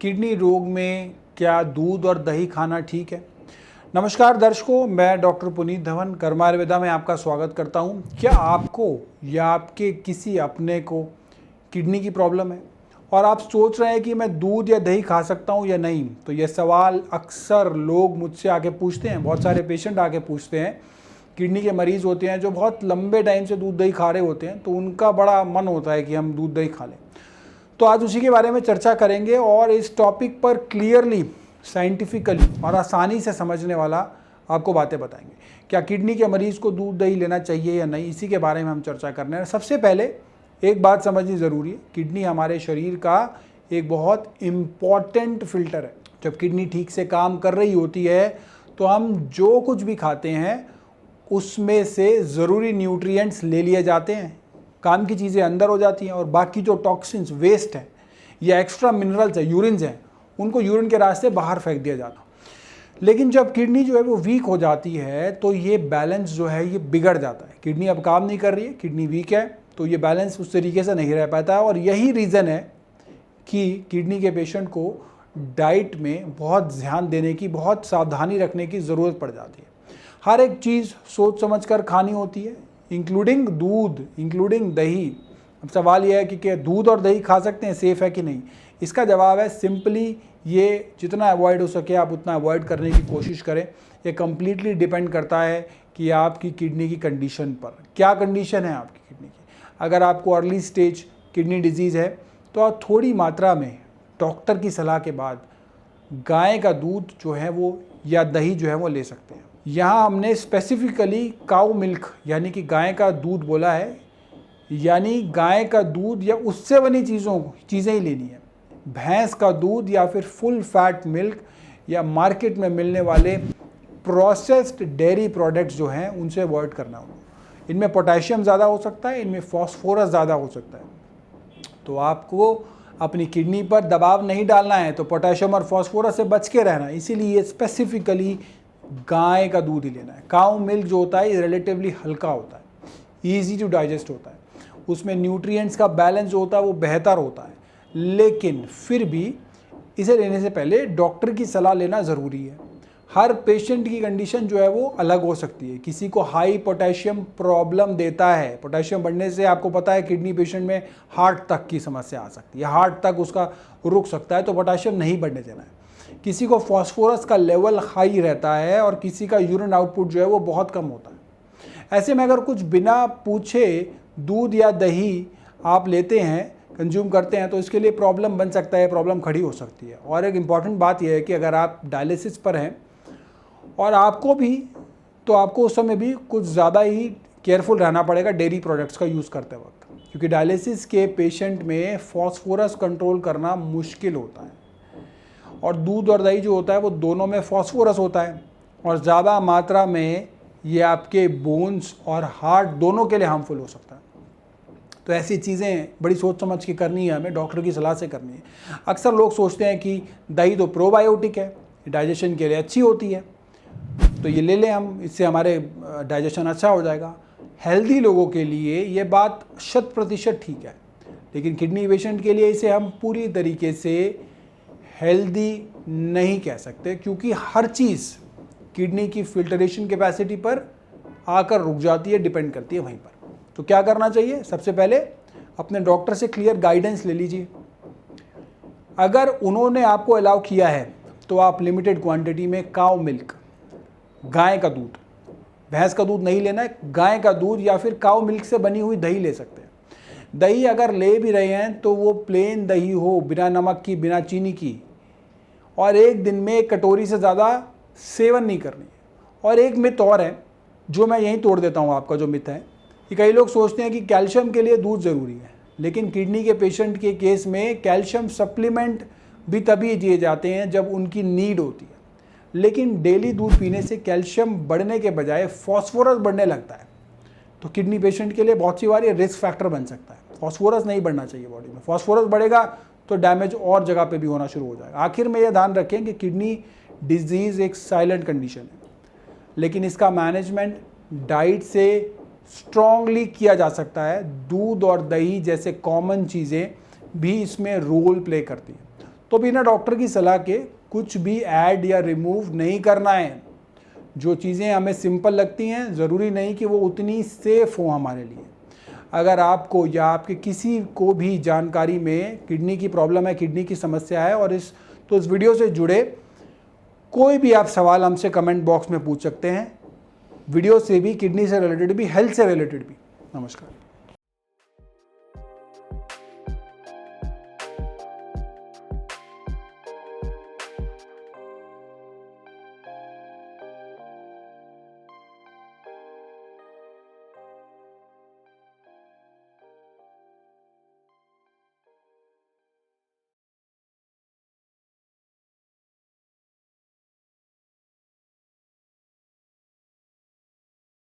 Kidney रोग में क्या दूध और दही खाना ठीक है? नमस्कार दर्शकों, मैं डॉक्टर पुनीत धवन कर्मा आयुर्वेदा में आपका स्वागत करता हूं। क्या आपको या आपके किसी अपने को किडनी की प्रॉब्लम है और आप सोच रहे हैं कि मैं दूध या दही खा सकता हूं या नहीं? तो यह सवाल अक्सर लोग मुझसे आके पूछते हैं, बहुत सारे पेशेंट आके पूछते हैं। किडनी के मरीज़ होते हैं जो बहुत लंबे टाइम से दूध दही खा रहे होते हैं, तो उनका बड़ा मन होता है कि हम दूध दही खा लें। तो आज उसी के बारे में चर्चा करेंगे और इस टॉपिक पर क्लियरली, साइंटिफिकली और आसानी से समझने वाला आपको बातें बताएंगे। क्या किडनी के मरीज़ को दूध दही लेना चाहिए या नहीं, इसी के बारे में हम चर्चा करने हैं। सबसे पहले एक बात समझनी ज़रूरी है, किडनी हमारे शरीर का एक बहुत इम्पॉर्टेंट फिल्टर है। जब किडनी ठीक से काम कर रही होती है तो हम जो कुछ भी खाते हैं उसमें से ज़रूरी न्यूट्रिएंट्स ले लिए जाते हैं, काम की चीज़ें अंदर हो जाती हैं और बाकी जो टॉक्सिन्स, वेस्ट है या एक्स्ट्रा मिनरल्स है, यूरिन्स हैं, उनको यूरिन के रास्ते बाहर फेंक दिया जाता। लेकिन जब किडनी जो है वो वीक हो जाती है तो ये बैलेंस जो है ये बिगड़ जाता है। किडनी अब काम नहीं कर रही है, किडनी वीक है, तो ये बैलेंस उस तरीके से नहीं रह पाता है। और यही रीज़न है कि किडनी के पेशेंट को डाइट में बहुत ध्यान देने की, बहुत सावधानी रखने की ज़रूरत पड़ जाती है। हर एक चीज़ सोच समझ कर खानी होती है, इंक्लूडिंग दूध, इंक्लूडिंग दही। अब सवाल यह है कि क्या दूध और दही खा सकते हैं, सेफ़ है कि नहीं? इसका जवाब है सिंपली ये जितना अवॉइड हो सके आप उतना अवॉइड करने की कोशिश करें। ये कम्प्लीटली डिपेंड करता है कि आपकी किडनी की कंडीशन पर, क्या कंडीशन है आपकी किडनी की। अगर आपको अर्ली स्टेज किडनी डिजीज़ है तो आप थोड़ी मात्रा में डॉक्टर की सलाह के बाद गाय का दूध जो है वो या दही जो है वो ले सकते हैं। यहाँ हमने स्पेसिफिकली काऊ मिल्क यानी कि गाय का दूध बोला है, यानी गाय का दूध या उससे बनी चीज़ें ही लेनी है। भैंस का दूध या फिर फुल फैट मिल्क या मार्केट में मिलने वाले प्रोसेस्ड डेयरी प्रोडक्ट्स जो हैं उनसे अवॉइड करना होगा। इनमें पोटेशियम ज़्यादा हो सकता है, इनमें फॉस्फोरस ज़्यादा हो सकता है। तो आपको अपनी किडनी पर दबाव नहीं डालना है, तो पोटेशियम और फॉस्फोरस से बच के रहना है। इसीलिए स्पेसिफिकली गाय का दूध ही लेना है। काऊ मिल्क जो होता है ये रिलेटिवली हल्का होता है, ईजी टू डाइजेस्ट होता है, उसमें न्यूट्रिएंट्स का बैलेंस जो होता है वो बेहतर होता है। लेकिन फिर भी इसे लेने से पहले डॉक्टर की सलाह लेना ज़रूरी है। हर पेशेंट की कंडीशन जो है वो अलग हो सकती है। किसी को हाई पोटेशियम प्रॉब्लम देता है, पोटेशियम बढ़ने से आपको पता है किडनी पेशेंट में हार्ट तक की समस्या आ सकती है, हार्ट तक उसका रुक सकता है, तो पोटेशियम नहीं बढ़ने देना है। किसी को फॉस्फोरस का लेवल हाई रहता है और किसी का यूरिन आउटपुट जो है वो बहुत कम होता है। ऐसे में अगर कुछ बिना पूछे दूध या दही आप लेते हैं, कंज्यूम करते हैं, तो इसके लिए प्रॉब्लम बन सकता है, प्रॉब्लम खड़ी हो सकती है। और एक इम्पॉर्टेंट बात यह है कि अगर आप डायलिसिस पर हैं और आपको भी, तो आपको उस समय भी कुछ ज़्यादा ही केयरफुल रहना पड़ेगा डेयरी प्रोडक्ट्स का यूज़ करते वक्त, क्योंकि डायलिसिस के पेशेंट में फॉस्फोरस कंट्रोल करना मुश्किल होता है। और दूध और दही जो होता है वो दोनों में फॉस्फोरस होता है और ज़्यादा मात्रा में ये आपके बोन्स और हार्ट दोनों के लिए हार्मफुल हो सकता है। तो ऐसी चीज़ें बड़ी सोच समझ के करनी है, हमें डॉक्टर की सलाह से करनी है। अक्सर लोग सोचते हैं कि दही तो प्रोबायोटिक है, डाइजेशन के लिए अच्छी होती है, तो ये ले लें हम, इससे हमारे डाइजेशन अच्छा हो जाएगा। हेल्दी लोगों के लिए ये बात 100% ठीक है, लेकिन किडनी पेशेंट के लिए इसे हम पूरी तरीके से हेल्दी नहीं कह सकते, क्योंकि हर चीज़ किडनी की फिल्टरेशन कैपेसिटी पर आकर रुक जाती है, डिपेंड करती है वहीं पर। तो क्या करना चाहिए? सबसे पहले अपने डॉक्टर से क्लियर गाइडेंस ले लीजिए। अगर उन्होंने आपको अलाउ किया है तो आप लिमिटेड क्वांटिटी में काऊ मिल्क, गाय का दूध, भैंस का दूध नहीं लेना है, गाय का दूध या फिर काऊ मिल्क से बनी हुई दही ले सकते हैं। दही अगर ले भी रहे हैं तो वो प्लेन दही हो, बिना नमक की, बिना चीनी की, और एक दिन में 1 कटोरी से ज़्यादा सेवन नहीं करनी है। और एक मिथ और है जो मैं यहीं तोड़ देता हूँ आपका जो मिथ है कि कई लोग सोचते हैं कि कैल्शियम के लिए दूध ज़रूरी है, लेकिन किडनी के पेशेंट के केस में कैल्शियम सप्लीमेंट भी तभी दिए जाते हैं जब उनकी नीड होती है। लेकिन डेली दूध पीने से कैल्शियम बढ़ने के बजाय फॉस्फोरस बढ़ने लगता है, तो किडनी पेशेंट के लिए बहुत सी बार ये रिस्क फैक्टर बन सकता है। फॉस्फोरस नहीं बढ़ना चाहिए बॉडी में, फॉस्फोरस बढ़ेगा तो डैमेज और जगह पे भी होना शुरू हो जाएगा। आखिर में यह ध्यान रखें कि किडनी डिजीज़ एक साइलेंट कंडीशन है, लेकिन इसका मैनेजमेंट डाइट से स्ट्रांगली किया जा सकता है। दूध और दही जैसे कॉमन चीज़ें भी इसमें रोल प्ले करती हैं। तो बिना डॉक्टर की सलाह के कुछ भी ऐड या रिमूव नहीं करना है। जो चीज़ें हमें सिंपल लगती हैं ज़रूरी नहीं कि वो उतनी सेफ़ हो हमारे लिए। अगर आपको या आपके किसी को भी जानकारी में किडनी की प्रॉब्लम है, किडनी की समस्या है और इस वीडियो से जुड़े कोई भी आप सवाल हमसे कमेंट बॉक्स में पूछ सकते हैं। वीडियो से भी, किडनी से रिलेटेड भी, हेल्थ से रिलेटेड भी। नमस्कार।